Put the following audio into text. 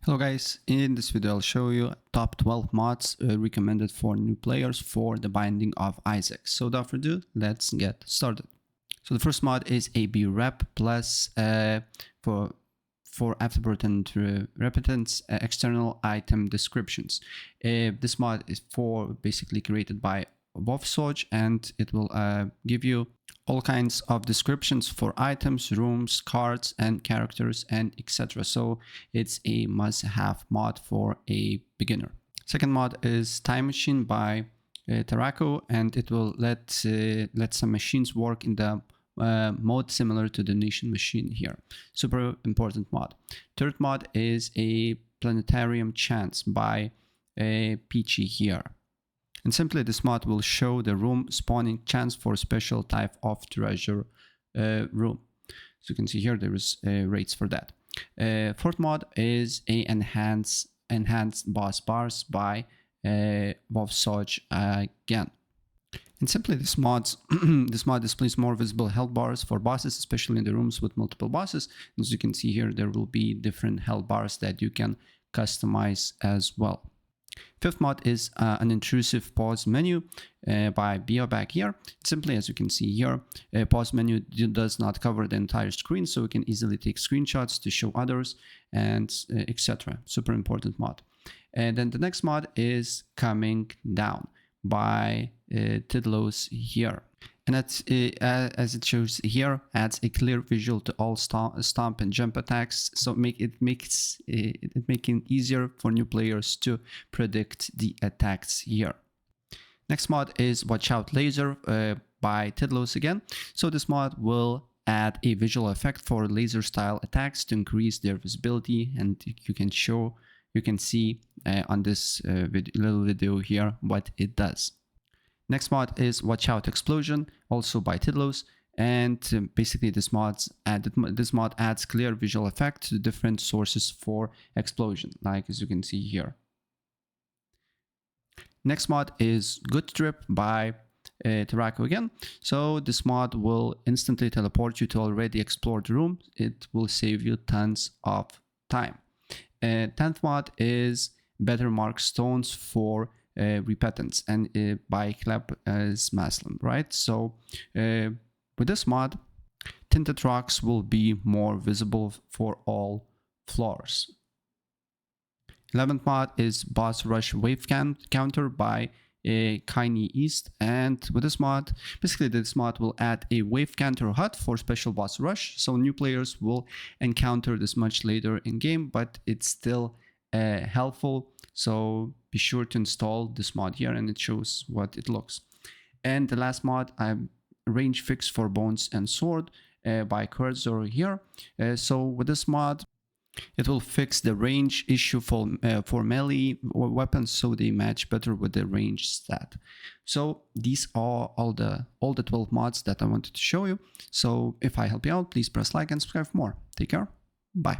Hello guys, in this video I'll show you top 12 mods recommended for new players for the Binding of Isaac. So without further ado, let's get started. So the first mod is AB Rep plus for afterburst and repentance external item descriptions. This mod is basically created by Wolfsoj, and it will give you all kinds of descriptions for items, rooms, cards, and characters, and etc. So it's a must-have mod for a beginner. Second mod is Time Machine by Tarako, and it will let some machines work in the mode similar to the Nation Machine here. Super important mod. Third mod is a Planetarium Chance by Peachy here. And simply this mod will show the room spawning chance for special type of treasure room. So you can see here there is rates for that. Fourth mod is a enhanced boss bars by Wolfsoj again. And simply this mod displays more visible health bars for bosses, especially in the rooms with multiple bosses. As you can see here, there will be different health bars that you can customize as well. Fifth mod is an intrusive pause menu by Bioback here. Simply, as you can see here, a pause menu does not cover the entire screen, so we can easily take screenshots to show others and etc. Super important mod. And then the next mod is Coming Down by Tidlos here. And that's, as it shows here, adds a clear visual to all stomp and jump attacks, so it makes it easier for new players to predict the attacks here. Next mod is Watch Out Laser by Tidlos again. So this mod will add a visual effect for laser style attacks to increase their visibility, and you can see on this little video here what it does. Next mod is Watch Out Explosion, also by Tidlos, and basically this mod adds clear visual effect to different sources for explosion, like as you can see here. Next mod is Good Trip by Tarako again. So this mod will instantly teleport you to already explored room. It will save you tons of time. 10th mod is Better Mark Stones for repentance, and by Kleb as Maslam, right? So with this mod, tinted rocks will be more visible for all floors. 11th mod is Boss Rush Wave Counter by Kaini East, and with this mod, basically this mod will add a wave counter HUD for special boss rush, so new players will encounter this much later in game, but it's still helpful. So be sure to install this mod here, and it shows what it looks. And the last mod, Range Fix for Bones and Sword by Kurzor here. So with this mod, it will fix the range issue for melee weapons, so they match better with the range stat. So these are all the 12 mods that I wanted to show you. So if I help you out, please press like and subscribe for more. Take care. Bye.